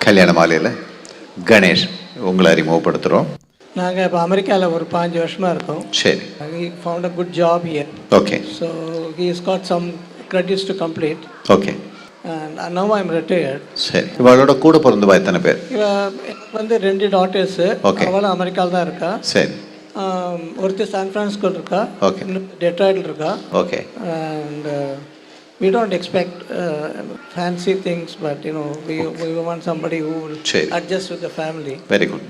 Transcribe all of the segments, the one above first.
கல்யாண மாலையில் கணேஷ் உங்களை அறிமுகப்படுத்துகிறோம். நாங்கள் இப்போ அமெரிக்காவில் ஒரு 5 வருஷமாக இருக்கோம். சரி. He found a good job here. Okay. So he has got some credits to complete. Okay. And now I'm retired. சரி. இவளோட கூட பிறந்தவா எத்தனை பேர்? வந்து 2 daughters. Okay. அவளும் அமெரிக்காவில் தான் இருக்கா. சரி. ஒருத்தர் சான் பிரான்சிஸ்கோவில் இருக்கா. Okay. டெட்ராய்டில் இருக்கா. Okay. And we don't expect fancy things, but you know we want somebody who will adjust with the family. Very good.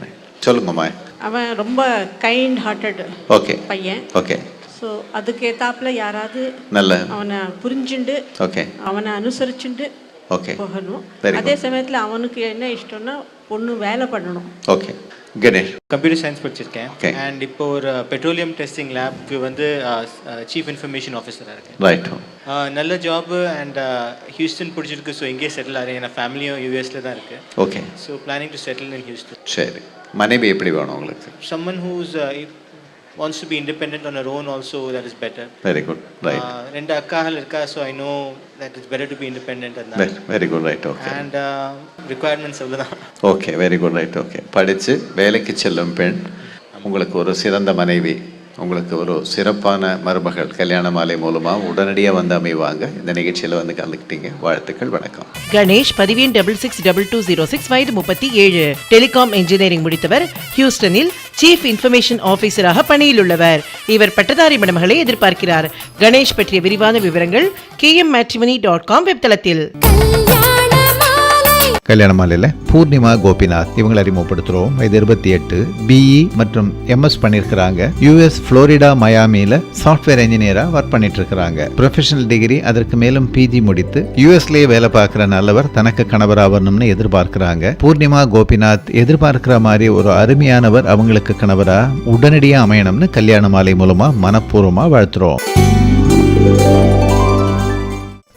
சொல்லுங்கம்மா. அவன் ரொம்ப கைண்ட் ஹார்ட்டட் பையன். ஓகே. ஸோ அதுக்கு ஏத்தாப்புல யாராவது நல்ல அவனை புரிஞ்சுண்டு அவனை அனுசரிச்சுண்டு போகணும். அதே சமயத்தில் அவனுக்கு என்ன இஷ்டம்னா பொண்ணு வேலை பண்ணணும். ஓகே. கணேஷ் கம்ப்யூட்டர் சயின்ஸ் படிச்சிருக்கேன். அண்ட் இப்போ ஒரு பெட்ரோலியம் டெஸ்டிங் லேப்க்கு வந்து சீஃப் இன்ஃபர்மேஷன் ஆஃபீஸராக இருக்கேன். ரைட். நல்ல ஜாபு அண்ட் ஹியூஸ்டன் பிடிச்சிருக்கு. ஸோ இங்கே செட்டில் ஆகிறேன். என் ஃபேமிலியும் யூஎஸ்ல தான் இருக்குது. Okay. So planning to settle in Houston. சரி. மனைவி எப்படி வேணும் உங்களுக்கு? someone who's wants to be independent on her own also, that is better. Very good. Right. ரெண்டு அக்காகள் இருக்கா. so I know that it's better to be independent and that. Very good. Right. Okay. and requirements அவ்வளவுதான். Okay. Very good. Right. Okay. படிச்சு வேலைக்கு செல்லும் பெண், உங்களுக்கு ஒரு சிறந்த மனைவி, உங்களுக்கு ஒரு சிறப்பான மருமகள் கல்யாண மாலை மூலமாக உடனடியாக வந்து அமைவாங்க. இந்த நிகழ்ச்சியில் வந்து கலந்துக்கிட்டீங்க. வாழ்த்துக்கள். வணக்கம். கணேஷ் பதிவேன் 662206 வயது 37. டெலிகாம் இன்ஜினியரிங் முடித்தவர். ஹியூஸ்டனில் சீஃப் இன்ஃபர்மேஷன் ஆஃபீஸராக பணியில் உள்ளவர். இவர் பட்டதாரி மணமகளை எதிர்பார்க்கிறார். கணேஷ் பற்றிய விரிவான விவரங்கள் kmmatrimony.com வெப்தளத்தில். கல்யாண மாலையில் பூர்ணிமா கோபிநாத் இவங்களை அறிமுகப்படுத்துகிறோம். வயது 28. பிஇ மற்றும் எம்எஸ் பண்ணியிருக்கிறாங்க. யூஎஸ் ஃப்ளோரிடா மயாமியில் சாஃப்ட்வேர் இன்ஜினியராக ஒர்க் பண்ணிட்டு இருக்கிறாங்க. ப்ரொஃபஷனல் டிகிரி அதற்கு மேலும் பிஜி முடித்து யூஎஸ்லேயே வேலை பார்க்குற நல்லவர் தனக்கு கணவராகணும்னு எதிர்பார்க்கிறாங்க. பூர்ணிமா கோபிநாத் எதிர்பார்க்கிற மாதிரி ஒரு அருமையானவர் அவங்களுக்கு கணவராக உடனடியாக அமையணும்னு கல்யாண மாலை மூலமாக மனப்பூர்வமாக வாழ்த்துறோம்.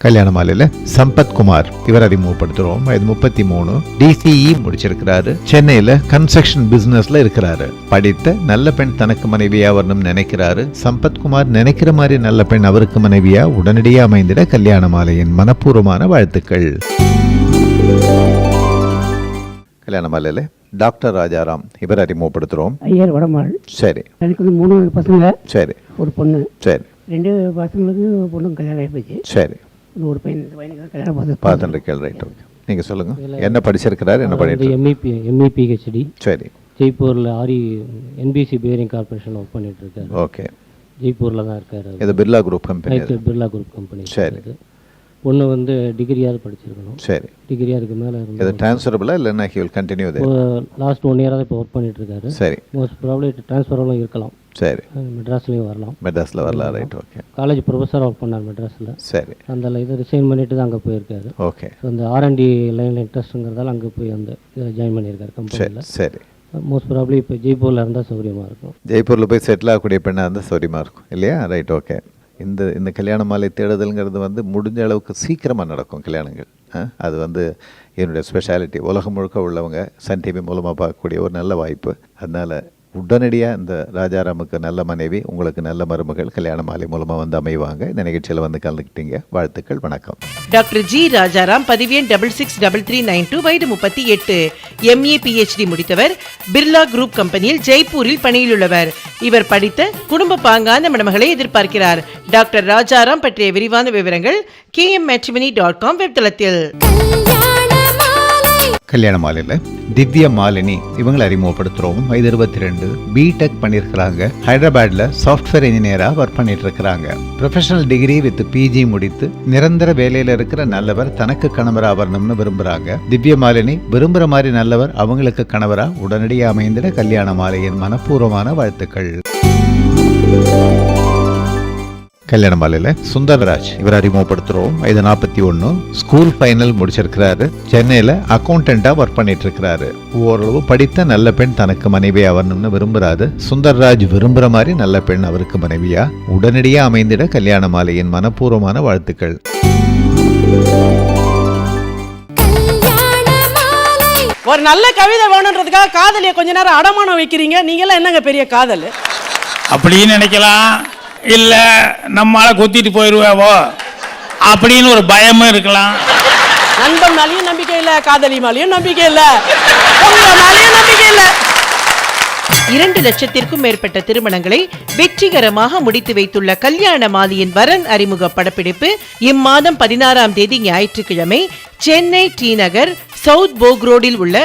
கல்யாண மாலையில் சம்பத் குமார் இவர் அறிமுகப்படுத்துகிறோம். வயது 33. டிசிஇ முடிச்சிருக்கிறாரு. சென்னையில் கன்ஸ்ட்ரக்ஷன் பிசினஸ்ல இருக்கிறாரு. படித்த நல்ல பெண் தனக்கு மனைவியா வரணும்னு நினைக்கிறாரு. சம்பத் குமார் நினைக்கிற மாதிரி நல்ல பெண் அவருக்கு மனைவியா உடனடியாக அமைந்திட கல்யாண மாலையின் மனப்பூர்வமான வாழ்த்துக்கள். கல்யாண மாலையில் டாக்டர் ராஜாராம் இவர் அறிமுகப்படுத்துகிறோம். ஐயர் வடமாள். சரி. எனக்கு வந்து 3 பசங்க. சரி. ஒரு பொண்ணு. சரி. 2 பசங்களுக்கு பொண்ணும் கல்யாணம் ஆகிப்போச்சு. சரி. ஒரு பையனுக்கு கல்யாணம் பார்த்துருக்கேன். ரைட். ஓகே. நீங்கள் சொல்லுங்கள். என்ன படிச்சிருக்கிறாரு, என்ன பண்ணிட்டு? ME PhD. சரி. ஜெய்ப்பூரில் என்பிசி பேரிங் கார்பரேஷன் ஒர்க் பண்ணிட்டு இருக்காரு. ஓகே. ஜெய்ப்பூரில் தான் இருக்காரு. இது Birla group company. Birla group company. சரி. பொண்ணு வந்து டிகிரியாவது படிச்சிருக்கணும். சரி. டிகிரியாக இருக்கு மேலே இருந்து. இது ட்ரான்ஸ்ஃபரபிளா இல்லைன்னா he will continue there? Last 1 இயராக இப்போ ஒர்க் பண்ணிட்டு இருக்காரு. சரி. மோஸ்ட் ப்ராபப்லி ட்ரான்ஸ்ஃபரும் இருக்கலாம். சரி. மெட்ராஸ்லேயும் வரலாம். மெட்ராஸில் வரலாம். ரைட். ஓகே. காலேஜ் ப்ரொஃபஸராக ஒர்க் பண்ணார் மெட்ராஸில். சரி. அந்த இது ரிசைன் பண்ணிட்டு தான் அங்கே போயிருக்காரு. ஓகே. ஸோ அந்த R&D லைனில் இன்ட்ரெஸ்ட்டுங்கிறதால அங்கே போய் அந்த இதில் ஜாயின் பண்ணியிருக்காரு கம்பெனியில். சரி. மோஸ்ட் ப்ராபப்லி இப்போ ஜெய்ப்பூரில் இருந்தால் சௌகரியமாக இருக்கும். ஜெய்ப்பூரில் போய் செட்டில் ஆகக்கூடிய பெண்ணாக இருந்தால் சௌகரியமாக இருக்கும் இல்லையா? ரைட். ஓகே. இந்த கல்யாண மாலை தேடுதல்ங்கிறது வந்து முடிஞ்ச அளவுக்கு சீக்கிரமாக நடக்கும் கல்யாணங்கள். அது வந்து என்னுடைய ஸ்பெஷாலிட்டி. உலகம் முழுக்க உள்ளவங்க சன் டிவி மூலமாக பார்க்கக்கூடிய ஒரு நல்ல வாய்ப்பு. அதனால் உடனடியாக இந்த ராஜாராமுக்கு நல்ல மனைவி, உங்களுக்கு நல்ல மருமகள் கல்யாண மாலை மூலமாக வந்து அமைவாங்க. இந்த நிகழ்ச்சியில் வந்து கலந்துக்கிட்டீங்க. வாழ்த்துக்கள். வணக்கம். டாக்டர் ஜி ராஜாராம் பதிவேன் 663392 வயது 38. எம்ஏ பிஹெச்டி முடித்தவர். பிர்லா குரூப் கம்பெனியில் ஜெய்ப்பூரில் பணியில் உள்ளவர். இவர் படித்த குடும்ப பாங்கான மணமகளை எதிர்பார்க்கிறார். டாக்டர் ராஜாராம் பற்றிய விரிவான விவரங்கள் kmmatrimony.com வெப்தளத்தில். கல்யாண மாலையில் திவ்யா மாலினி இவங்களை அறிமுகப்படுத்துகிறோம். வயது 22. பிடெக் பண்ணியிருக்கிறாங்க. ஹைதராபாத்தில் சாஃப்ட்வேர் இன்ஜினியராக ஒர்க் பண்ணிட்டு இருக்கிறாங்க. ப்ரொஃபஷனல் டிகிரி வித் பிஜி முடித்து நிரந்தர வேலையில் இருக்கிற நல்லவர் தனக்கு கணவராக வரணும்னு விரும்புகிறாங்க. திவ்யா மாலினி விரும்புகிற மாதிரி நல்லவர் அவங்களுக்கு கணவராக உடனடியாக அமைந்திட கல்யாண மாலையின் மனப்பூர்வமான வாழ்த்துக்கள். கல்யாண மாலையில் சுந்தர்ராஜ் இவர் அறிமுகப்படுத்துகிறோம். வயது 41. ஸ்கூல் ஃபைனல் முடிச்சிருக்கிறாரு. சென்னையில் அக்கௌண்டண்ட்டாக ஒர்க் பண்ணிட்டு இருக்கிறாரு. ஓரளவு படித்த நல்ல பெண் தனக்கு மனைவியாக வரணும்னு விரும்புகிறாரு. சுந்தர்ராஜ் விரும்புகிற மாதிரி நல்ல பெண் அவருக்கு மனைவியா உடனடியாக அமைந்திட கல்யாண மாலையின் மனப்பூர்வமான வாழ்த்துக்கள். ஒரு நல்ல கவிதை வேணுன்றதுக்காக காதலியை கொஞ்ச நேரம் அடமானம் வைக்கிறீங்க. நீங்களாம் என்னங்க பெரிய காதல் அப்படின்னு நினைக்கலாம். இல்லை நம்மளால கொத்திட்டு போயிடுவேவோ அப்படின்னு ஒரு பயமும் இருக்கலாம். நண்பன் மேலேயும் நம்பிக்கை இல்லை, காதலி மேலேயும் நம்பிக்கை இல்லை, உங்க மேலேயும் நம்பிக்கை இல்லை. 2 லட்சத்திற்கும் மேற்பட்ட திருமணங்களை வெற்றிகரமாக முடித்து வைத்துள்ள கல்யாண மாலியின் வரன் அறிமுக படப்பிடிப்பு இம்மாதம் 16ஆம் தேதி ஞாயிற்றுக்கிழமை சென்னை டி நகர் சவுத் போக் ரோடில் உள்ள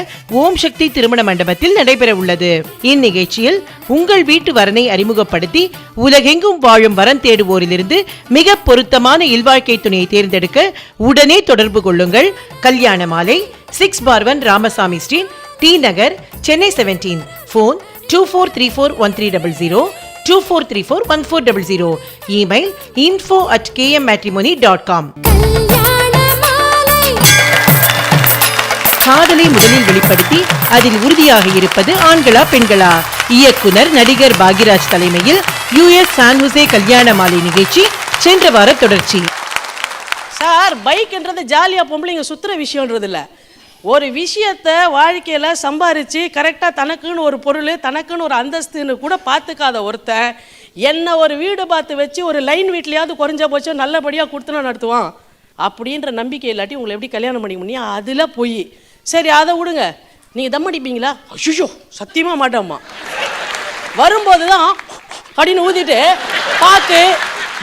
ஓம் சக்தி திருமண மண்டபத்தில் நடைபெற உள்ளது. இந்நிகழ்ச்சியில் உங்கள் வீட்டு வரனை அறிமுகப்படுத்தி உலகெங்கும் வாழும் வரன் தேடுவோரிலிருந்து மிக பொருத்தமான இல்வாழ்க்கை துணையை தேர்ந்தெடுக்க உடனே தொடர்பு கொள்ளுங்கள். கல்யாண மாலை 6/1 ராமசாமி ஸ்ட்ரீட், டி நகர், சென்னை 17. போன் 24341300, 24341400. Email info@kmmatrimony.com. காதலை முதலில் வெளிப்படுத்தி அதில் உறுதியாக இருப்பது ஆண்களா பெண்களா? இயக்குனர் நடிகர் பாக்யராஜ் தலைமையில் யுஎஸ் சான் ஹுசே கல்யாண மாலை நிகழ்ச்சி சென்ற வார தொடர்ச்சி. சார், பைக்ன்றது ஜாலியாக பொம்பளைங்க சுற்றுற விஷயன்றது இல்லை. ஒரு விஷயத்தை வாழ்க்கையில் சம்பாரித்து கரெக்டாக தனக்குன்னு ஒரு பொருள், தனக்குன்னு ஒரு அந்தஸ்துன்னு கூட பார்த்துக்காத ஒருத்தன் என்ன ஒரு வீடு பார்த்து வச்சு ஒரு லைன் வீட்லையாவது குறைஞ்ச போச்சோ நல்லபடியாக கொடுத்துனா நடத்துவான் அப்படின்ற நம்பிக்கை இல்லாட்டி உங்களை எப்படி கல்யாணம் பண்ணிக்க முடியும்? அதில் போய் சரி அதை விடுங்க, நீங்கள் தம் அடிப்பீங்களா? ஐயோ சத்தியமாக மாட்டோம்மா. வரும்போது தான் அப்படின்னு ஊதிட்டு பாக்கு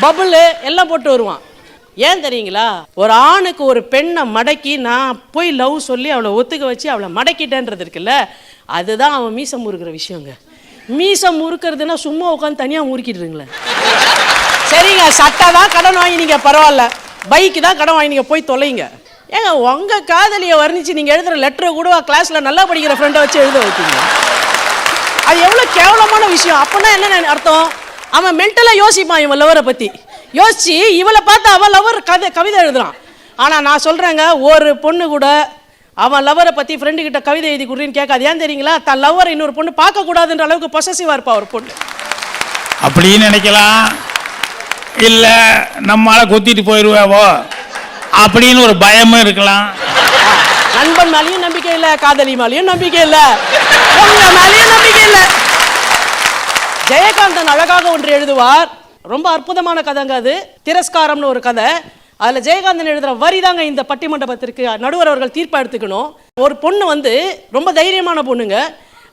பபுள் எல்லாம் போட்டு வருவான். ஏன் தெரியுங்களா? ஒரு ஆணுக்கு ஒரு பெண்ணை மடக்கி நான் போய் லவ் சொல்லி அவளை ஒத்துக்க வச்சு அவளை மடக்கிட்டேன்றது இருக்குல்ல, அதுதான் அவன் மீசம் முறுக்கிற விஷயங்க. மீசம் முறுக்கிறதுனா சும்மா உட்காந்து தனியாக முறுக்கிட்டுருங்களே. சரிங்க, சட்டை தான் கடன் வாங்கினீங்க பரவாயில்ல, பைக்கு தான் கடன் வாங்கினீங்க, போய் தொலைங்க. ஏங்க உங்கள் காதலியை வர்ணித்து நீங்கள் எழுதுகிற லெட்டரை கூட கிளாஸில் நல்லா படிக்கிற ஃப்ரெண்டை வச்சு எழுத வைப்பீங்க. அது எவ்வளோ கேவலமான விஷயம். அப்படின்னா என்ன அர்த்தம்? அவன் மென்டலாக யோசிப்பான் இவன் லவரை பற்றி. யோசிச்சு இவளை பார்த்து அவன் லவர் கவிதை எழுதுறான். ஆனால் நான் சொல்கிறேங்க, ஒரு பொண்ணு கூட அவன் லவரை பற்றி ஃப்ரெண்டு கிட்ட கவிதை எழுதி கொடுறீன்னு கேட்காது. ஏன் தெரியுங்களா? தன் லவரை இன்னொரு பொண்ணு பார்க்கக்கூடாதுன்ற அளவுக்கு பொசசிவாக இருப்பா ஒரு பொண்ணு. அப்படின்னு நினைக்கலாம், இல்லை நம்மளால கொத்திட்டு போயிடுவாவோ அப்படின்னு ஒரு பயமும் இருக்கலாம். நண்பன் மேலேயும் நம்பிக்கை இல்லை, காதலி மேலேயும் நம்பிக்கை இல்லை, உங்க மேலேயும் நம்பிக்கை இல்லை. ஜெயகாந்தன் அழகாக ஒன்று எழுதுவார். ரொம்ப அற்புதமான கதைங்க அது. திரஸ்காரம்னு ஒரு கதை. அதில் ஜெயகாந்தன் எழுதுகிற வரி தாங்க இந்த பட்டிமண்டபத்திற்கு நடுவர் அவர்கள் தீர்ப்பாக எடுத்துக்கணும். ஒரு பொண்ணு ரொம்ப தைரியமான பொண்ணுங்க.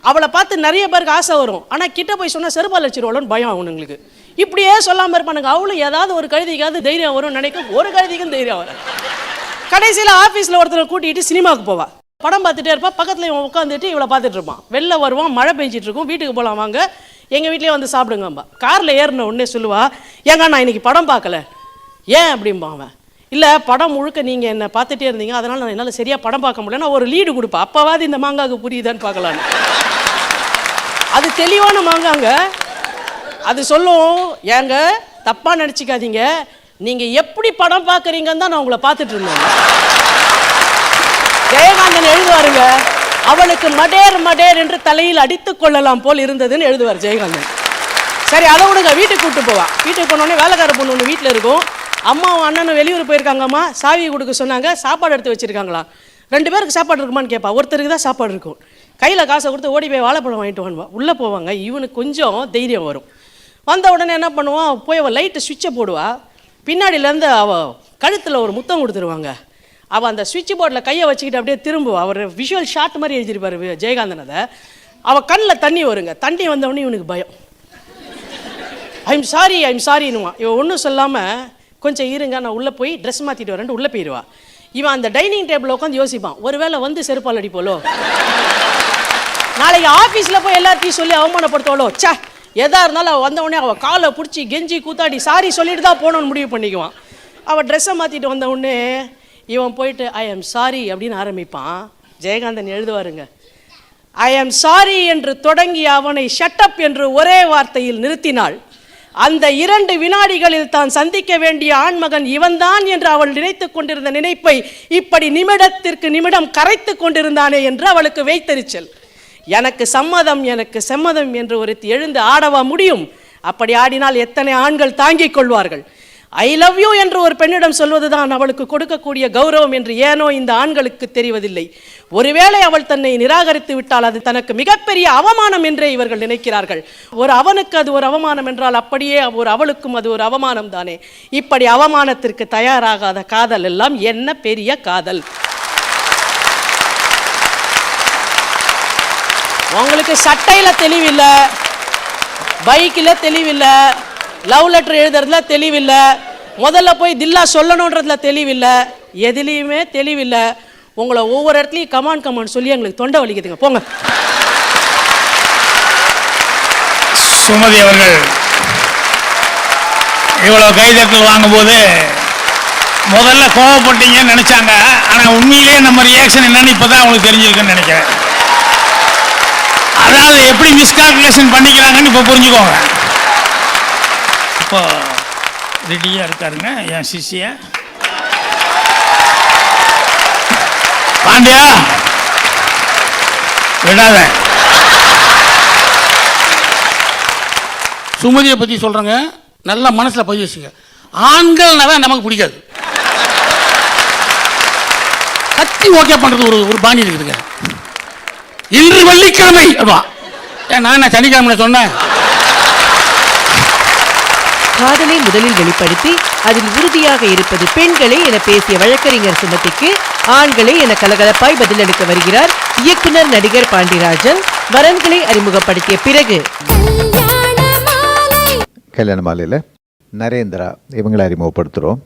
அவளை பார்த்து நிறைய பேருக்கு ஆசை வரும். ஆனால் கிட்ட போய் சொன்னால் செருப்பால் வச்சிருவாளோன்னு பயம் அவனுங்களுக்கு. இப்படியே சொல்லாமல் இருப்பானுங்க. அவளும் ஏதாவது ஒரு கழுதிக்காவது தைரியம் வரும்னு நினைக்கும். ஒரு கழுதிக்கும் தைரியம் வர. கடைசியில் ஆஃபீஸில் ஒருத்தரை கூட்டிகிட்டு சினிமாவுக்கு போவாள். படம் பார்த்துட்டே இருப்பா. பக்கத்தில் இவன் உட்காந்துட்டு இவளை பார்த்துட்டு இருப்பான். வெளில வருவான், மழை பெஞ்சிட்டு இருக்கும். வீட்டுக்கு போகலாம் வாங்க, எங்கள் வீட்லேயே வந்து சாப்பிடுங்கம்பா. காரில் ஏறின உடனே சொல்லுவா, ஏங்க நான் இன்னைக்கு படம் பார்க்கல. ஏன் அப்படிம்பா அவன். இல்லை படம் முழுக்க நீங்கள் என்னை பார்த்துட்டே இருந்தீங்க, அதனால் நான் என்னால் சரியாக படம் பார்க்க முடியல. நான் ஒரு லீடு கொடுப்பேன், அப்போவாது இந்த மாங்காவுக்கு புரியுதான்னு பார்க்கலான்னு. அது தெளிவான மாங்காங்க. அது சொல்லும், ஏங்க தப்பாக நினச்சிக்காதீங்க, நீங்கள் எப்படி படம் பார்க்குறீங்கன்னு தான் நான் உங்களை பார்த்துட்டு இருந்தேன். ஜெயகாந்தன் எழுதுவாருங்க, அவளுக்கு மடேர் மடேர் என்று தலையில் அடித்து கொள்ளலாம் போல் இருந்ததுன்னு எழுதுவார் ஜெயகாந்தன். சரி அதை விடுங்க, வீட்டுக்கு கூப்பிட்டு போவா. வீட்டுக்கு போனோடனே வேலைக்கார பொண்ணு ஒன்று வீட்டில் இருக்கும். அம்மாவும் அண்ணனும் வெளியூர் போயிருக்காங்கம்மா, சாவி கொடுக்க சொன்னாங்க, சாப்பாடு எடுத்து வச்சுருக்காங்களா. 2 பேருக்கு சாப்பாடு இருக்குமான்னு கேட்பா. ஒருத்தருக்கு தான் சாப்பாடு இருக்கும். கையில் காசை கொடுத்து ஓடி போய் வாழைப்பழம் வாங்கிட்டு வாங்குவா. உள்ளே போவாங்க. இவனுக்கு கொஞ்சம் தைரியம் வரும். வந்த உடனே என்ன பண்ணுவான், போய் அவள் லைட்டு சுவிட்சை போடுவா. பின்னாடியிலேருந்து அவள் கழுத்தில் ஒரு முத்தம் கொடுத்துருவாங்க. அவள் அந்த சுவிட்ச் போர்டில் கையை வச்சுக்கிட்டு அப்படியே திரும்புவா. அவர் விஷுவல் ஷாட் மாதிரி எழுதியிருப்பார் ஜெயகாந்தன். அதை அவள் கண்ணில் தண்ணி வருங்க. தண்ணி வந்தவொடனே இவனுக்கு பயம். ஐம் சாரின்னுவான். இவன் ஒன்றும் சொல்லாமல், கொஞ்சம் இருங்க நான் உள்ளே போய் ட்ரெஸ் மாற்றிட்டு வரேன்ட்டு உள்ளே போயிடுவா. இவன் அந்த டைனிங் டேபிளில் உட்காந்து யோசிப்பான், ஒருவேளை வந்து செருப்பால் அடிப்போலோ, நாளைக்கு ஆஃபீஸில் போய் எல்லாத்தையும் சொல்லி அவமானப்படுத்துவாளோ. சே, எதாக இருந்தாலும் அவள் வந்தவுடனே அவள் காலை பிடிச்சி கெஞ்சி கூத்தாடி சாரி சொல்லிட்டு தான் போகணுன்னு முடிவு பண்ணிக்குவான். அவள் ட்ரெஸ்ஸை மாற்றிட்டு வந்தவுடனே இவன் போயிட்டு ஐ ஆம் சாரி அப்படின்னு ஆரம்பிப்பான். ஜெயகாந்தன் எழுதுவாருங்க, ஐ ஆம் சாரி என்று தொடங்கி அவனை ஷட்டப் என்று ஒரே வார்த்தையில் நிறுத்தினாள். அந்த 2 வினாடிகளில் தான் சந்திக்க வேண்டிய ஆண்மகன் இவன்தான் என்று அவள் நினைத்து கொண்டிருந்த நினைப்பை இப்படி நிமிடத்திற்கு நிமிடம் கரைத்து கொண்டிருந்தானே என்று அவளுக்கு வைத்தறிச்சல். எனக்கு சம்மதம் என்று ஒருத்தி எழுந்து ஆடவா முடியும்? அப்படி ஆடினால் எத்தனை ஆண்கள் தாங்கிக் கொள்வார்கள்? ஐ லவ் யூ என்று ஒரு பெண்ணிடம் சொல்வதுதான் அவளுக்கு கொடுக்கக்கூடிய கௌரவம் என்று ஏனோ இந்த ஆண்களுக்கு தெரிவதில்லை. ஒருவேளை அவள் தன்னை நிராகரித்து விட்டால் அது தனக்கு மிகப்பெரிய அவமானம் என்றே இவர்கள் நினைக்கிறார்கள். ஒரு அவனுக்கு அது ஒரு அவமானம் என்றால் அப்படியே ஒரு அவளுக்கும் அது ஒரு அவமானம் தானே. இப்படி அவமானத்திற்கு தயாராகாத காதல் எல்லாம் என்ன பெரிய காதல்? உங்களுக்கு சட்டையில தெளிவில்லை, பைக்கில் தெளிவில்லை, லவ் லெட்டர் எழுதுறதுல தெளிவில்லை, முதல்ல போய் தில்லா சொல்லணுன்றதுல தெளிவில்லை, எதுலேயுமே தெளிவில்லை. உங்களை ஒவ்வொரு இடத்துலையும் கமான் சொல்லி எங்களுக்கு தொண்டை வலிக்குதுங்க. போங்க. சுமதி அவர்கள் இவ்வளோ கைதட்டல் வாங்கும்போது முதல்ல கோவப்பட்டீங்கன்னு நினச்சாங்க. ஆனால் உண்மையிலேயே நம்ம ரியாக்ஷன் என்னன்னு இப்போ தான் அவங்களுக்கு தெரிஞ்சிருக்குன்னு நினைக்கிறேன். அதாவது எப்படி மிஸ்கால்குலேஷன் பண்ணிக்கிறாங்கன்னு இப்போ புரிஞ்சுக்கோங்க. இப்போ ரெடியாக இருக்காருங்க என் சிஷிய பாண்டியா, விடாத. சுமதியை பற்றி சொல்கிறேங்க, நல்லா மனசில் பதிவு வச்சுங்க. ஆண்கள்னாவே நமக்கு பிடிக்காது. கத்தி ஓகே பண்ணுறது ஒரு பாணி இருக்குதுங்க. இன்று வெள்ளிக்கிழமை நான் சனிக்கிழமை சொன்னேன். காதலை முதலில் வெளிப்படுத்தி அதில் உறுதியாக இருப்பது பெண்களே என பேசிய வழக்கறிஞர் சுமதிக்கு ஆண்களே என கலகலப்பாய் பதிலளிக்க வருகிறார் இயக்குனர் நடிகர் பாண்டியராஜன். வரன்களை அறிமுகப்படுத்திய பிறகு கல்யாண மாலையில் நரேந்திரா இவங்களை அறிமுகப்படுத்துகிறோம்.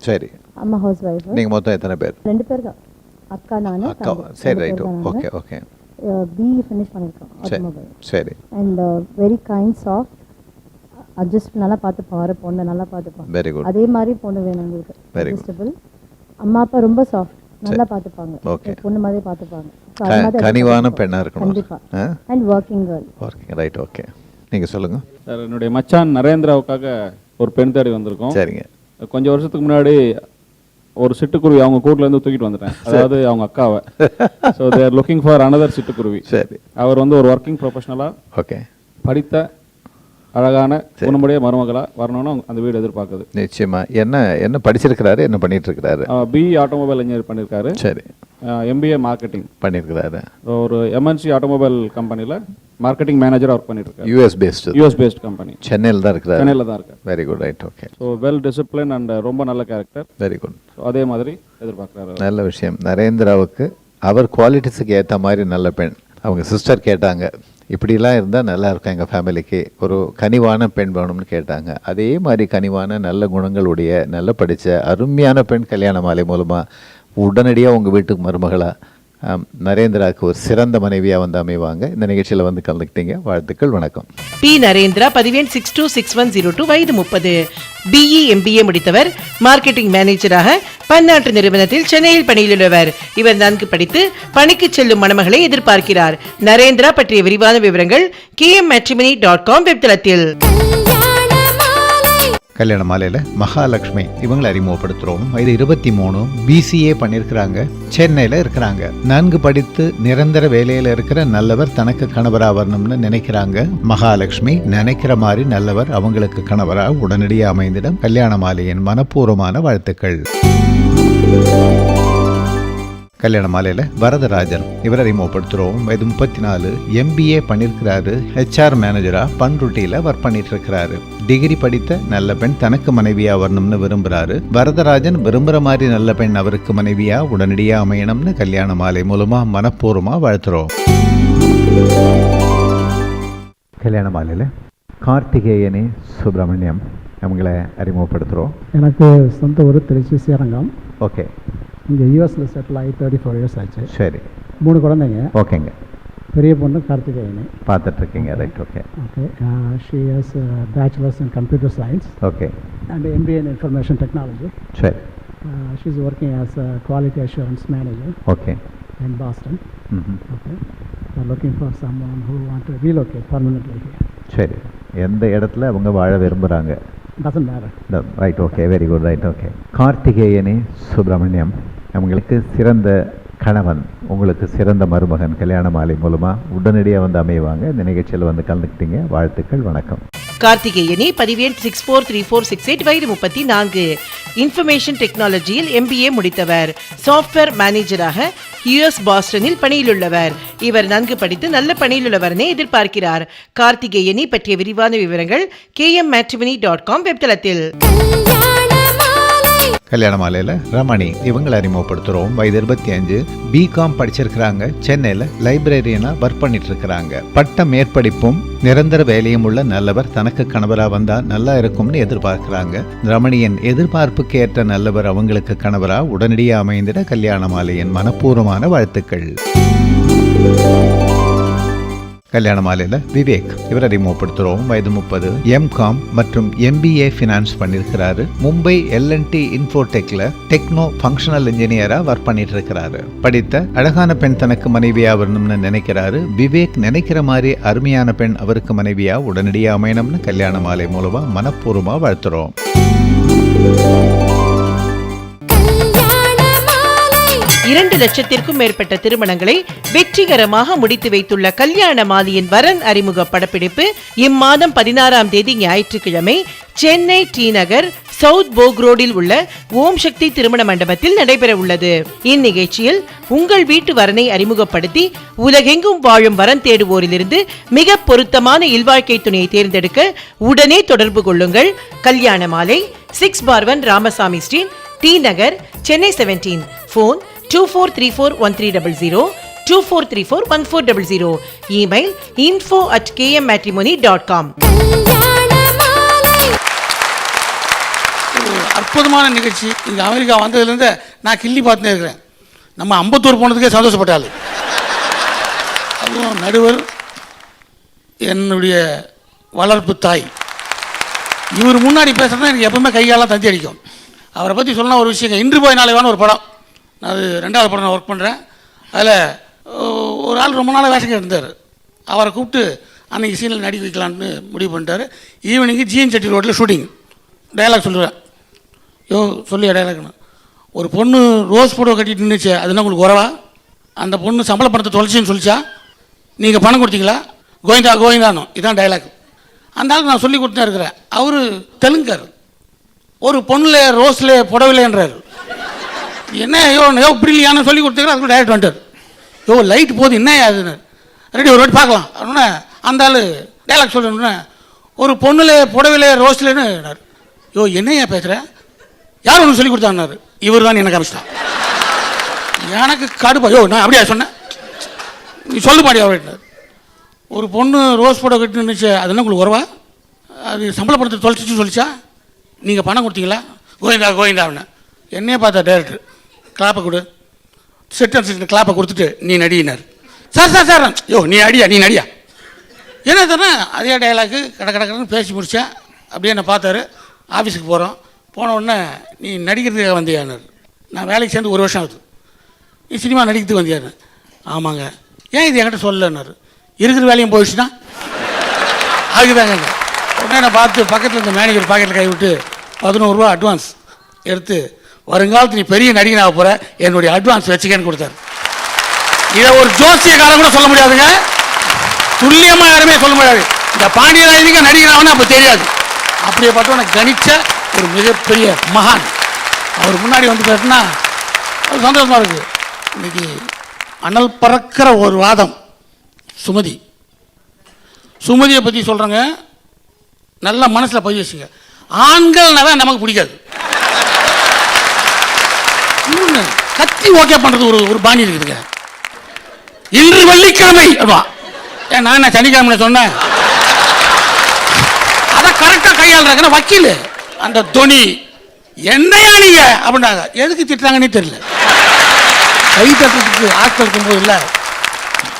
சரி, அம்மா ஹவுஸ் வைஃப். நீங்கள் மொத்தம் எத்தனை பேர்? 2 பேர் தான். அக்கா நானு. அக்கா. சரி, right. Okay okay. BE finish பண்ணிருக்கோம் ஆட்டோமொபைல். சரி. And very kind, soft, adjust நல்லா பார்த்துப்பாரு, பொண்ணை நல்லா பார்த்துப்பாங்க. Very good. அதே மாதிரி பொண்ணு வேணும் உங்களுக்கு. Very adjustable. அம்மா அப்பா ரொம்ப சாஃப்ட், நல்லா பார்த்துப்பாங்க. ஓகே. பொண்ணு மாதிரி பார்த்துப்பாங்க. கனிவான பெண்ணா இருக்கணும். கண்டிப்பா. And working girl. Working, right. Okay, நீங்கள் சொல்லுங்கள் சார். என்னுடைய மச்சான் நரேந்திராவுக்காக ஒரு பெண் தேடி வந்திருக்கோம். சரிங்க. கொஞ்சம் வருஷத்துக்கு முன்னாடி ஒரு சிட்டுக்குருவி அவங்க கூட்டிலேருந்து தூக்கிட்டு வந்துட்டேன், அதாவது அவங்க அக்காவை. So they're looking for another சிட்டுக்குருவி. சரி. அவர் வந்து ஒரு ஒர்க்கிங் ப்ரொஃபஷனலாக, ஓகே, படித்த அழகான குணமுடைய மருமகளா வரணும்னு அந்த வீடு எதிர்பார்க்குது. நிச்சயமா. என்ன படிச்சிருக்கிறாரு, என்ன பண்ணிட்டு இருக்கிறாரு? பிஇ ஆட்டோமொபைல் இன்ஜினியர் பண்ணியிருக்காரு. சரி. எம்பிஏ மார்க்கெட்டிங் பண்ணியிருக்கிறாரு. ஒரு எம்என்சி ஆட்டோமொபைல் கம்பெனியில் மார்க்கெட்டிங் மேனேஜராக ஒர்க் பண்ணிட்டு இருக்காரு. US based company. சென்னையில் தான் இருக்கிறாரு. சென்னையில் தான் இருக்காரு. Very good, right. Okay. So well discipline and ரொம்ப நல்ல கேரக்டர். Very good. ஸோ அதே மாதிரி எதிர்பார்க்குறாரு. நல்ல விஷயம். நரேந்திராவுக்கு அவர் குவாலிட்டிஸுக்கு ஏற்ற மாதிரி நல்ல பெண். அவங்க சிஸ்டர் கேட்டாங்க, இப்படிலாம் இருந்தால் நல்லா இருக்கும் எங்கள் ஃபேமிலிக்கு, ஒரு கனிவான பெண் வேணும்னு கேட்டாங்க. அதே மாதிரி கனிவான நல்ல குணங்களுடைய நல்ல படித்த அருமையான பெண் கல்யாண மாலை மூலமாக உடனடியாக உங்கள் வீட்டுக்கு மருமகளாக நரேந்திராவுக்கு ஒரு சிறந்த மனைவியாக வந்து அமைவாங்க. இந்த நிகழ்ச்சியில் வந்து கலந்துக்கிட்டீங்க, வாழ்த்துக்கள், வணக்கம். பி நரேந்திரா, பதிவெண் 626102, வயது 30, பிஇ எம்பிஏ முடித்தவர், மார்க்கெட்டிங் மேனேஜராக பன்னாட்டு நிறுவனத்தில் சென்னையில் பணியிலுள்ளவர். இவர் நன்கு படித்து பணிக்கு செல்லும் மணமகளை எதிர்பார்க்கிறார். நரேந்திரா பற்றிய விரிவான விவரங்கள் kmmatrimony.com வெப்தளத்தில். கல்யாண மாலையில் மகாலட்சுமி இவங்களை அறிமுகப்படுத்துகிறோம். வயது 23, பிசிஏ பண்ணியிருக்கிறாங்க, சென்னையில் இருக்கிறாங்க. நன்கு படித்து நிரந்தர வேலையில் இருக்கிற நல்லவர் தனக்கு கணவராக வரணும்னு நினைக்கிறாங்க. மகாலட்சுமி நினைக்கிற மாதிரி நல்லவர் அவங்களுக்கு கணவராக உடனடியாக அமைந்திடம் கல்யாண மாலையின் மனப்பூர்வமான வாழ்த்துக்கள். கல்யாண மாலையில் வரதராஜன் இவரை அறிமுகப்படுத்துகிறோம். வயது 34, எம்பிஏ பண்ணியிருக்கிறாரு, ஹெச்ஆர் மேனேஜராக பண்ருட்டியில் ஒர்க் பண்ணிட்டு இருக்கிறாரு. டிகிரி படித்த நல்ல பெண் தனக்கு மனைவியாக வரணும்னு விரும்புகிறாரு. வரதராஜன் விரும்புகிற மாதிரி நல்ல பெண் அவருக்கு மனைவியாக உடனடியாக அமையணும்னு கல்யாண மாலை மூலமாக மனப்பூர்வமாக வாழ்த்துறோம். கல்யாண மாலையில் கார்த்திகேயனி சுப்பிரமணியம் அவங்களை அறிமுகப்படுத்துகிறோம். எனக்கு சொந்த ஊர் திருச்சி ஸ்ரீரங்கம். ஓகே. இங்கே யூஎஸில் செட்டில் ஆகி 34 இயர்ஸ் ஆச்சு. சரி. 3 குழந்தைங்க. ஓகேங்க. பெரிய பொண்ணு கார்த்திகேயனி பார்த்துட்ருக்கீங்க, right. Okay. Okay. She has bachelors in computer science. Okay. And MBA in information technology. சரி. She is working as quality assurance manager. Okay. In Boston. Okay. Looking for someone who want to relocate permanently here. சரி. எந்த இடத்துல அவங்க வாழ விரும்புகிறாங்க? Doesn't matter. Right. Okay, very good, right. Okay. Karthikeyani Subramaniam அவங்களுக்கு சிறந்த கணவன், உங்களுக்கு சிறந்த மருமகன் கல்யாண மாலை மூலமாக உடனடியாக வந்து அமைவாங்க. இந்த நிகழ்ச்சியில் வந்து கலந்துக்கிட்டீங்க, வாழ்த்துக்கள், வணக்கம். கார்த்திகேயனி பதிவேன் 643468 வயது 34. இன்ஃபர்மேஷன் டெக்னாலஜியில் MBA முடித்தவர். சாஃப்ட்வேர் மேனேஜராக US பாஸ்டனில் பணியிலுள்ளவர். இவர் நன்கு படித்து நல்ல பணியிலுள்ளவரனை எதிர்பார்க்கிறார். கார்த்திகேயனி பற்றிய விரிவான விவரங்கள் kmmatrimony.com வெப்தளத்தில். கல்யாண மாலையில் ரமணி இவங்களை அறிமுகப்படுத்துகிறோம். வயது 25. பிகாம் படிச்சிருக்கிறாங்க. சென்னையில் லைப்ரரியனாக ஒர்க் பண்ணிட்டு இருக்கிறாங்க. பட்ட மேற்படிப்பும் நிரந்தர வேலையும் உள்ள நல்லவர் தனக்கு கணவராக வந்தால் நல்லா இருக்கும்னு எதிர்பார்க்கிறாங்க. ரமணியின் எதிர்பார்ப்புக்கு ஏற்ற நல்லவர் அவங்களுக்கு கணவராக உடனடியாக அமைந்திட கல்யாண மாலையின் மனப்பூர்வமான வாழ்த்துக்கள். கல்யாண மாலையில் விவேக் இவர் அறிமுகப்படுத்துகிறோம். வயது 30. MCOM மற்றும் MBA ஃபினான்ஸ் பண்ணியிருக்கிறாரு. மும்பை L&T இன்ஃபோடெக்ல டெக்னோ ஃபங்க்ஷனல் இன்ஜினியராக ஒர்க் பண்ணிட்டு இருக்கிறாரு. படித்த அழகான பெண் தனக்கு மனைவியாக வரணும்னு நினைக்கிறாரு. விவேக் நினைக்கிற மாதிரி அருமையான பெண் அவருக்கு மனைவியாக உடனடியாக அமையணும்னு கல்யாண மாலை மூலமாக மனப்பூர்வமாக வாழ்த்துறோம். 2 லட்சத்திற்கும் மேற்பட்ட திருமணங்களை வெற்றிகரமாக முடித்து வைத்துள்ள கல்யாண மாலையின் வரன் அறிமுக படப்பிடிப்பு இம்மாதம் 16ஆம் தேதி ஞாயிற்றுக்கிழமை சென்னை டி நகர் சவுத் போக் ரோடில் உள்ள ஓம் சக்தி திருமண மண்டபத்தில் நடைபெற உள்ளது. இந்நிகழ்ச்சியில் உங்கள் வீட்டு வரனை அறிமுகப்படுத்தி உலகெங்கும் வாழும் வரன் தேடுவோரிலிருந்து மிக பொருத்தமான இல்வாழ்க்கை துணையை தேர்ந்தெடுக்க உடனே தொடர்பு கொள்ளுங்கள். கல்யாண மாலை 6/1 ராமசாமி ஸ்ட்ரீட், டி நகர், சென்னை 17. ஃபோன் 24341300, 24341400. Email info@kmmatrimony.com. அற்புதமான நிகழ்ச்சி. இங்கே அமெரிக்கா வந்ததுலேருந்து நான் கிள்ளி பார்த்துனே இருக்கிறேன். நம்ம அம்பத்தூர் போனதுக்கே சந்தோஷப்பட்டாள். அதுவும் நடுவர் என்னுடைய வளர்ப்பு தாய். இவர் முன்னாடி பேசுகிறதா எனக்கு எப்பவுமே கைகாலாம் தந்தி அடிக்கும். அவரை பற்றி சொன்ன ஒரு விஷயங்க, இன்று போய் நாளைவான ஒரு படம். அது 2வது படம் நான் ஒர்க் பண்ணுறேன். அதில் ஒரு ஆள் ரொம்ப நாளாக வேஷங்க இருந்தார். அவரை கூப்பிட்டு அன்றைக்கி சீனில் நடிக்க வைக்கலான்னு முடிவு பண்ணிட்டார். ஈவினிங்கு GN செட்டி ரோட்டில் ஷூட்டிங். டயலாக் சொல்லுவேன். சொல்லியா டயலாக்னு. ஒரு பொண்ணு ரோஸ் புடவை கட்டிட்டு நின்றுச்சு, அதுனா உங்களுக்கு உறவா? அந்த பொண்ணு சம்பள பணத்தை தொலைச்சின்னு சொல்லிச்சா? நீங்கள் பணம் கொடுத்தீங்களா? கோவிந்தானோ. இதுதான் டயலாக். அந்த ஆளுக்கு நான் சொல்லி கொடுத்தா இருக்கிறேன். அவர் தெலுங்கர். ஒரு பொண்ணுல ரோஸில் புடவில்லைன்றார். என்ன இப்படிலையானு சொல்லி கொடுத்துக்கிறேன். அதுக்கு டைரக்ட் வந்துட்டார். லைட் போகுது என்ன அதுன்னு. ரெடி ஒரு வாட்டி பார்க்கலாம் அப்படின்னா அந்த ஆள் டைலாக் சொல்லணுன்னா ஒரு பொண்ணுல புடவில்லை ரோஸ்லன்னு என்னையா பேசுகிறேன், யார் ஒன்று சொல்லி கொடுத்தான்னாரு. இவர் தான் எனக்கு அமிச்சிட்டான். எனக்கு கடுப்பா. நான் அப்படியா சொன்னேன், நீ சொல்லு மாடியா அப்படின்னார். ஒரு பொண்ணு ரோஸ் புடவை கட்டி நின்றுச்சு, அது என்ன உங்களுக்கு உறவா? அது சம்பள பணத்தை தொலைச்சின்னு சொல்லிச்சா? நீங்கள் பணம் கொடுத்தீங்களா? கோவிந்தா அப்படின்னா. என்னையே பார்த்தா டேரக்டர் கிளாப்பை கொடு. செட் கிளாப்பை கொடுத்துட்டு நீ நடினார். சார் நீ நடியா என்ன தானே அதே டைலாக்கு கடன்னு பேசி முடித்தேன். அப்படியே என்னை பார்த்தாரு. ஆஃபீஸுக்கு போகிறோம். போன உடனே நீ நடிக்கிறதுக்காக வந்தியானார். நான் வேலைக்கு சேர்ந்து 1 வருஷம் ஆகுது. நீ சினிமா நடிக்கிறதுக்கு வந்தியாரு? ஆமாங்க. ஏன் இது என்கிட்ட சொல்லனார். இருக்கிற வேலையும் போயிடுச்சுன்னா அதுக்குதாங்க. உடனே நான் பார்த்து பக்கத்தில் இருந்த மேனேஜர் பாக்கெட்டில் கை விட்டு 11 ரூபா அட்வான்ஸ் எடுத்து வருங்காலத்து நீ பெரிய நடிகனாக போகிற, என்னுடைய அட்வான்ஸ் வச்சுக்கன்னு கொடுத்தாரு. இதை ஒரு ஜோசியக்காரன் கூட சொல்ல முடியாதுங்க. துல்லியமாக யாருமே சொல்ல முடியாது. இந்த பாண்டியராஜனுக்கு நடிகனாகனு அப்போ தெரியாது. அப்படியே பார்த்தோம் எனக்கு கணிச்ச ஒரு மிகப்பெரிய மகான். அவர் முன்னாடி வந்து பேசுனா அது சந்தோஷமாக இருக்குது. இன்னைக்கு அனல் பறக்கிற ஒரு வாதம் சுமதியை பற்றி சொல்கிறேங்க. நல்லா மனசில் பதிவு வச்சுங்க. ஆண்கள்னா தான் நமக்கு பிடிக்காது. இன்னொன்று கத்தி ஓகே பண்ணுறது ஒரு பாணி இருக்குதுங்க. இன்று வெள்ளிக்கிழமை ஏன் நான் சனிக்கிழமை சொன்னேன். அதை கரெக்டாக கையாளுறாங்க வக்கீல். அந்த துணி என்னையா நீங்க அப்படின்னாங்க. எதுக்கு திட்டுறாங்கன்னே தெரியல. கை தட்டுறதுக்கு ஆட்கள் இருக்கும்போது இல்லை,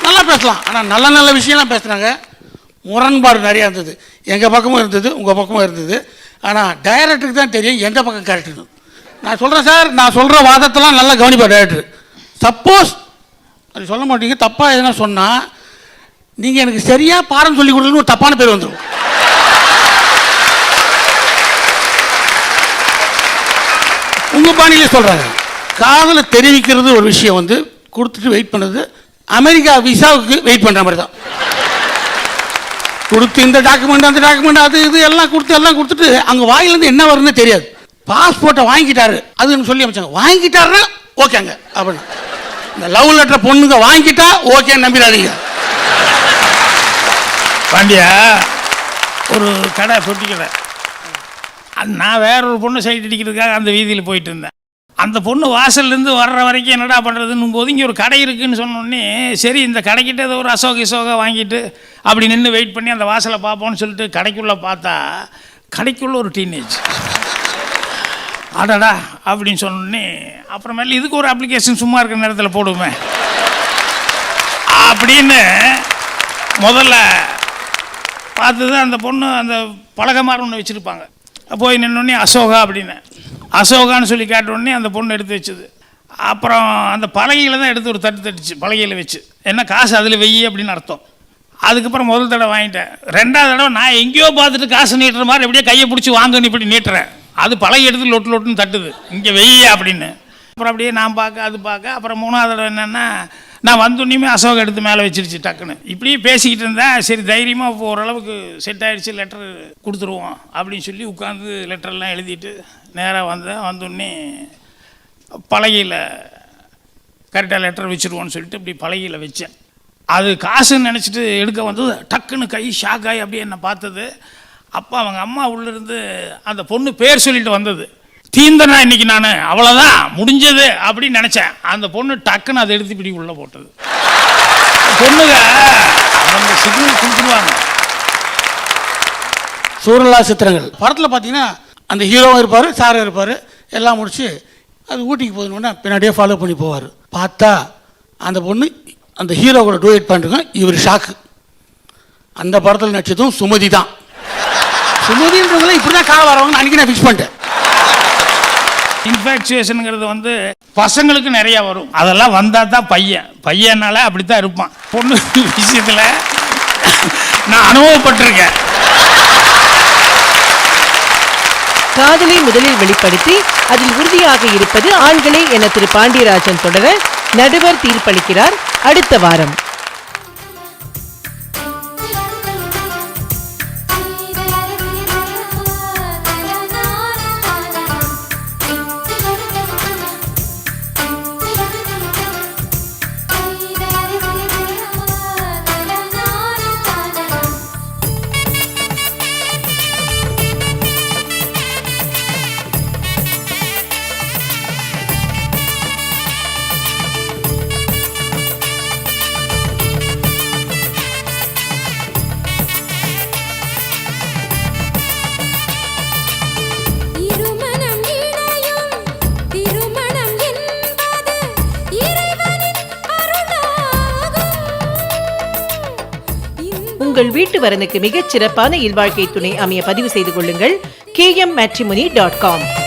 நல்லா பேசலாம். ஆனால் நல்ல விஷயம்லாம் பேசுகிறாங்க. முரண்பாடு நிறையா இருந்தது. எங்கள் பக்கமும் இருந்தது, உங்கள் பக்கமும் இருந்தது. ஆனால் டைரக்டருக்கு தான் தெரியும் எந்த பக்கம் கரெக்டுன்னு. நான் சொல்கிறேன் சார், நான் சொல்கிற வாதத்தெல்லாம் நல்லா கவனிப்பா டைரக்டர். சப்போஸ் அது சொல்ல மாட்டீங்க, தப்பாக எதுனா சொன்னால் நீங்கள் எனக்கு சரியாக பாடம் சொல்லி கொடுக்கணும்னு ஒரு தப்பான பேர் வந்துடும். உங்கள் பாணியிலே சொல்கிறாங்க. காதலை தெரிவிக்கிறது ஒரு விஷயம் வந்து கொடுத்துட்டு வெயிட் பண்ணுறது. அமெரிக்கா விசாவுக்கு வெயிட் பண்ணுற மாதிரி தான். கொடுத்து இந்த டாக்குமெண்ட் அந்த டாக்குமெண்ட் அது இது எல்லாம் கொடுத்துட்டு அங்கே வாயிலேருந்து என்ன வருதுன்னு தெரியாது. பாஸ்போர்ட்டை வாங்கிட்டாரு அதுன்னு சொல்லி அமைச்சாங்க. வாங்கிட்டாருன்னா ஓகேங்க அப்படின்னு. இந்த லவ் லெட்டர் பொண்ணுங்க வாங்கிட்டா ஓகேன்னு நம்பிடாதீங்க. பாண்டியா ஒரு கடை சொட்டி கடை, நான் வேற ஒரு பொண்ணு சைட் அடிக்கிறதுக்காக அந்த வீதியில் போயிட்டு இருந்தேன். அந்த பொண்ணு வாசல்லேருந்து வர்ற வரைக்கும் என்னடா பண்ணுறதுன்னு போது இங்கே ஒரு கடை இருக்குதுன்னு சொன்னோடனே சரி இந்த கடைக்கிட்ட ஏதோ ஒரு அசோகா வாங்கிட்டு அப்படி நின்று வெயிட் பண்ணி அந்த வாசலை பார்ப்போன்னு சொல்லிட்டு கடைக்குள்ளே பார்த்தா கடைக்குள்ளே ஒரு டீனேஜ். அடடா அப்படின்னு சொன்னோடனே அப்புறமேல இதுக்கு ஒரு அப்ளிகேஷன் சும்மா இருக்கிற நேரத்தில் போடுவோமே அப்படின்னு முதல்ல பார்த்தது. அந்த பொண்ணு அந்த பலகமாறு ஒன்று வச்சுருப்பாங்க. போய் நின்னோடனே அசோகா அப்படின்னு அசோகான்னு சொல்லி கேட்டோடனே அந்த பொண்ணு எடுத்து வச்சுது. அப்புறம் அந்த பலகையில் தான் எடுத்து ஒரு தட்டுச்சு பலகையில் வச்சு, என்ன காசு அதில் வெய்யி அப்படின்னு அர்த்தம். அதுக்கப்புறம் முதல் தடவை வாங்கிட்டேன். ரெண்டாவது தடவை நான் எங்கேயோ பார்த்துட்டு காசு நீட்டுற மாதிரி எப்படியே கையை பிடிச்சி வாங்கன்னு இப்படி நீட்டுறேன். அது பலகை எடுத்து லொட்டுன்னு தட்டுது, இங்கே வெய்ய அப்படின்னு. அப்புறம் அப்படியே நான் பார்க்க அது பார்க்க. அப்புறம் மூணாவது தடவை என்னென்னா நான் வந்தோன்னையுமே அசோகா எடுத்து மேலே வச்சிருச்சு டக்குன்னு. இப்படியே பேசிக்கிட்டு இருந்தேன். சரி தைரியமாக இப்போ ஓரளவுக்கு செட் ஆகிடுச்சு, லெட்டர் கொடுத்துருவோம் அப்படின்னு சொல்லி உட்காந்து லெட்டர்லாம் எழுதிட்டு நேராக வந்தோடனே பலகையில் கரெக்டாக லெட்டர் வச்சுருவோன்னு சொல்லிட்டு இப்படி பலகையில் வச்சேன். அது காசுன்னு நினச்சிட்டு எடுக்க வந்தது டக்குன்னு கை ஷாக் ஆகி அப்படியே என்னை பார்த்தது. அப்போ அவங்க அம்மா உள்ளிருந்து அந்த பொண்ணு பேர் சொல்லிட்டு வந்தது. தீந்தனா இன்னைக்கு நான் அவ்வளோதான் முடிஞ்சது அப்படின்னு நினச்சேன். அந்த பொண்ணு டக்குன்னு அதை எடுத்து இப்படி உள்ளே போட்டது. பொண்ணுங்க அவங்க சிக்னல் கொடுத்துருவாங்க. சூரலா சித்திரங்கள் படத்தில் பார்த்தீங்கன்னா அந்த ஹீரோவும் இருப்பார், சாரும் இருப்பார். எல்லாம் முடிச்சு அது ஊட்டிக்கு போகணுன்னா பின்னாடியே ஃபாலோ பண்ணி போவார். பார்த்தா அந்த பொண்ணு அந்த ஹீரோ கூட டூயட் பண்ணிருக்கோம். இவர் ஷாக்கு. அந்த படத்தில் நடிச்சதும் சுமதி தான். சுமதின்றவங்களே இப்படி தான் கால வரவங்க அன்றைக்கி நான் ஃபிக்ஸ் பண்ணிட்டேன். இன்ஃபேக்சுவேஷனுங்கிறது வந்து பசங்களுக்கு நிறையா வரும். அதெல்லாம் வந்தால் தான் பையனால அப்படி தான் இருப்பான். பொண்ணு விஷயத்தில் நான் அனுபவப்பட்டிருக்கேன். காதலை முதலில் வெளிப்படுத்தி அதில் உறுதியாக இருப்பது ஆண்களே என திரு பாண்டியராஜன் தொடர நடுவர் தீர்ப்பளிக்கிறார் அடுத்த வாரம். உங்கள் வீட்டு வரனுக்கு மிகச் சிறப்பான இல்வாழ்க்கை துணை அமைய பதிவு செய்து கொள்ளுங்கள் KMmatrimony.com.